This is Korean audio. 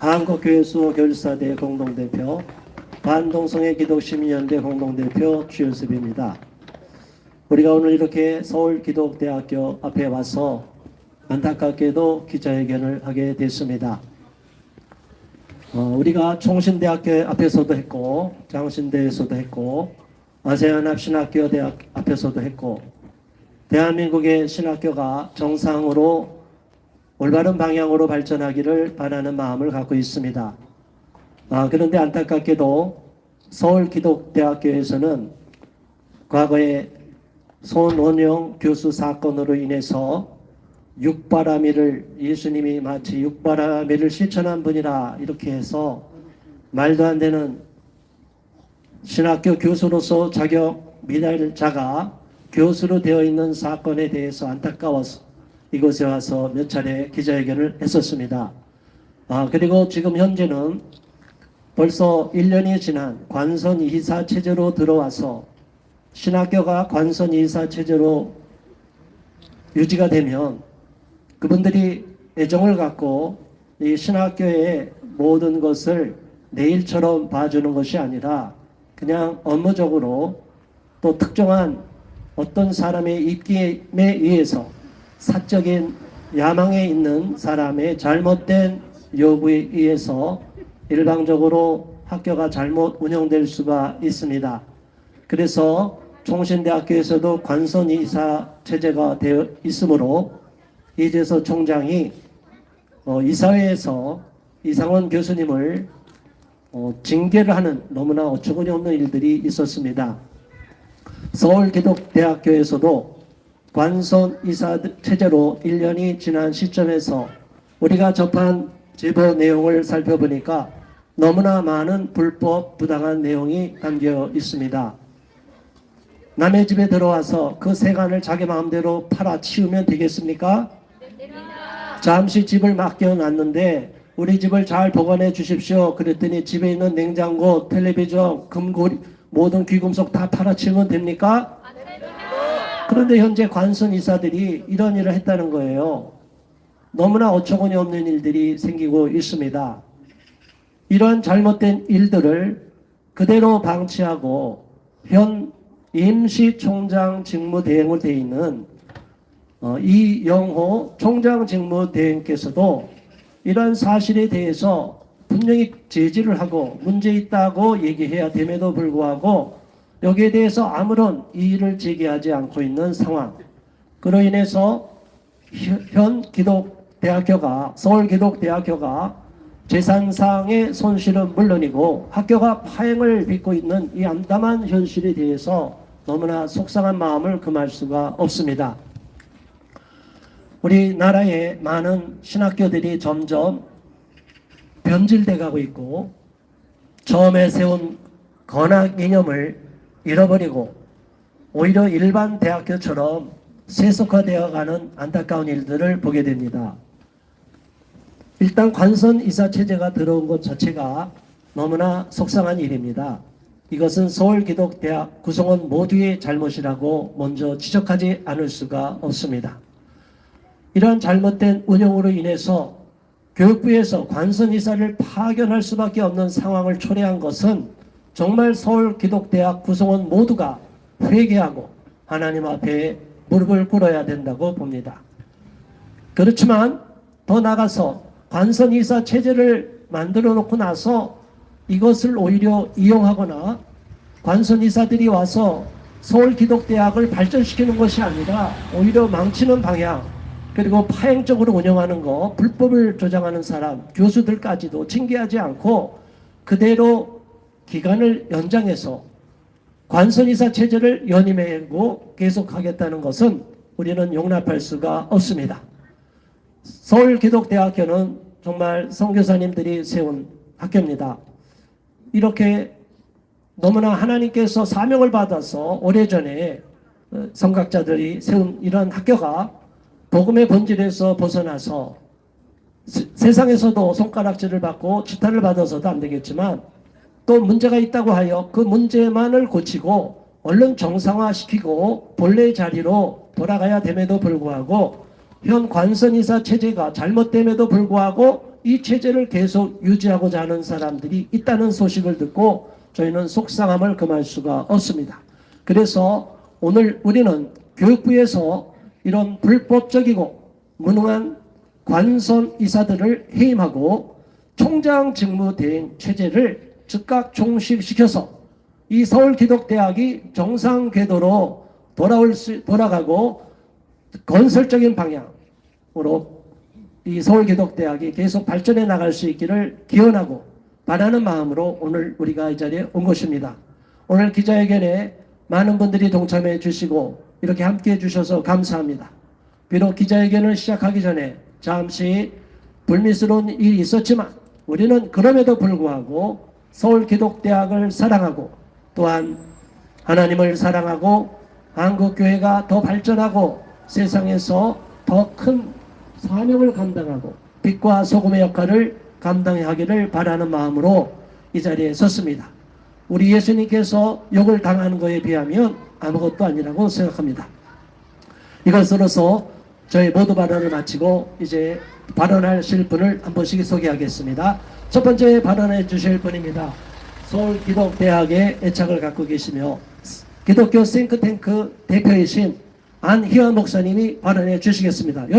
한국교회수 교육사대 공동대표, 반동성애 기독시민연대 공동대표 주연섭입니다. 우리가 오늘 이렇게 서울기독대학교 앞에 와서 안타깝게도 기자회견을 하게 됐습니다. 우리가 총신대학교 앞에서도 했고, 장신대에서도 했고, 아세안합 신학교 대학 앞에서도 했고, 대한민국의 신학교가 정상으로 올바른 방향으로 발전하기를 바라는 마음을 갖고 있습니다. 그런데 안타깝게도 서울기독대학교에서는 과거에 손원영 교수 사건으로 인해서 육바라밀을, 예수님이 마치 육바라밀을 실천한 분이라 이렇게 해서 말도 안 되는 신학교 교수로서 자격 미달자가 교수로 되어 있는 사건에 대해서 안타까워서 이곳에 와서 몇 차례 기자회견을 했었습니다. 그리고 지금 현재는 벌써 1년이 지난 관선 이사 체제로 들어와서 신학교가 관선 이사 체제로 유지가 되면 그분들이 애정을 갖고 이 신학교의 모든 것을 내 일처럼 봐주는 것이 아니라 그냥 업무적으로 또 특정한 어떤 사람의 입김에 의해서 사적인 야망에 있는 사람의 잘못된 요구에 의해서 일방적으로 학교가 잘못 운영될 수가 있습니다. 그래서 총신대학교에서도 관선이사 체제가 되어 있으므로 이재서 총장이 이사회에서 이상원 교수님을 징계를 하는 너무나 어처구니 없는 일들이 있었습니다. 서울기독대학교에서도 관선이사 체제로 1년이 지난 시점에서 우리가 접한 제보 내용을 살펴보니까 너무나 많은 불법 부당한 내용이 담겨 있습니다. 남의 집에 들어와서 그 세간을 자기 마음대로 팔아치우면 되겠습니까? 잠시 집을 맡겨놨는데 우리 집을 잘 보관해 주십시오. 그랬더니 집에 있는 냉장고, 텔레비전, 금고리, 모든 귀금속 다 팔아치우면 됩니까? 그런데 현재 관선 이사들이 이런 일을 했다는 거예요. 너무나 어처구니 없는 일들이 생기고 있습니다. 이런 잘못된 일들을 그대로 방치하고 현 임시총장 직무대행으로 되어 있는 이영호 총장 직무대행께서도 이런 사실에 대해서 분명히 제지를 하고 문제 있다고 얘기해야 됨에도 불구하고 여기에 대해서 아무런 이의를 제기하지 않고 있는 상황. 그로 인해서 현 기독대학교가, 서울기독대학교가 재산상의 손실은 물론이고 학교가 파행을 빚고 있는 이 암담한 현실에 대해서 너무나 속상한 마음을 금할 수가 없습니다. 우리나라의 많은 신학교들이 점점 변질돼 가고 있고 처음에 세운 건학 이념을 잃어버리고 오히려 일반 대학교처럼 세속화되어 가는 안타까운 일들을 보게 됩니다. 일단 관선 이사 체제가 들어온 것 자체가 너무나 속상한 일입니다. 이것은 서울기독대학 구성원 모두의 잘못이라고 먼저 지적하지 않을 수가 없습니다. 이러한 잘못된 운영으로 인해서 교육부에서 관선 이사를 파견할 수밖에 없는 상황을 초래한 것은 정말 서울기독대학 구성원 모두가 회개하고 하나님 앞에 무릎을 꿇어야 된다고 봅니다. 그렇지만 더 나아가서 관선이사 체제를 만들어 놓고 나서 이것을 오히려 이용하거나 관선이사들이 와서 서울기독대학을 발전시키는 것이 아니라 오히려 망치는 방향, 그리고 파행적으로 운영하는 거, 불법을 조장하는 사람, 교수들까지도 징계하지 않고 그대로 기간을 연장해서 관선이사 체제를 연임하고 계속하겠다는 것은 우리는 용납할 수가 없습니다. 서울기독대학교는 정말 선교사님들이 세운 학교입니다. 이렇게 너무나 하나님께서 사명을 받아서 오래전에 선각자들이 세운 이런 학교가 복음의 본질에서 벗어나서 세상에서도 손가락질을 받고 지탄을 받아서도 안 되겠지만 또 문제가 있다고 하여 그 문제만을 고치고 얼른 정상화시키고 본래의 자리로 돌아가야 됨에도 불구하고 현 관선이사 체제가 잘못됨에도 불구하고 이 체제를 계속 유지하고자 하는 사람들이 있다는 소식을 듣고 저희는 속상함을 금할 수가 없습니다. 그래서 오늘 우리는 교육부에서 이런 불법적이고 무능한 관선 이사들을 해임하고 총장 직무 대행 체제를 즉각 종식시켜서 이 서울기독대학이 정상 궤도로 돌아가고 건설적인 방향으로 이 서울기독대학이 계속 발전해 나갈 수 있기를 기원하고 바라는 마음으로 오늘 우리가 이 자리에 온 것입니다. 오늘 기자회견에 많은 분들이 동참해 주시고 이렇게 함께해 주셔서 감사합니다. 비록 기자회견을 시작하기 전에 잠시 불미스러운 일이 있었지만 우리는 그럼에도 불구하고 서울기독대학을 사랑하고 또한 하나님을 사랑하고 한국교회가 더 발전하고 세상에서 더 큰 사명을 감당하고 빛과 소금의 역할을 감당하기를 바라는 마음으로 이 자리에 섰습니다. 우리 예수님께서 욕을 당하는 것에 비하면 아무것도 아니라고 생각합니다. 이것으로서 저희 모두 발언을 마치고 이제 발언하실 분을 한 번씩 소개하겠습니다. 첫 번째 발언해 주실 분입니다. 서울기독대학의 애착을 갖고 계시며 기독교 싱크탱크 대표이신 안희원 목사님이 발언해 주시겠습니다.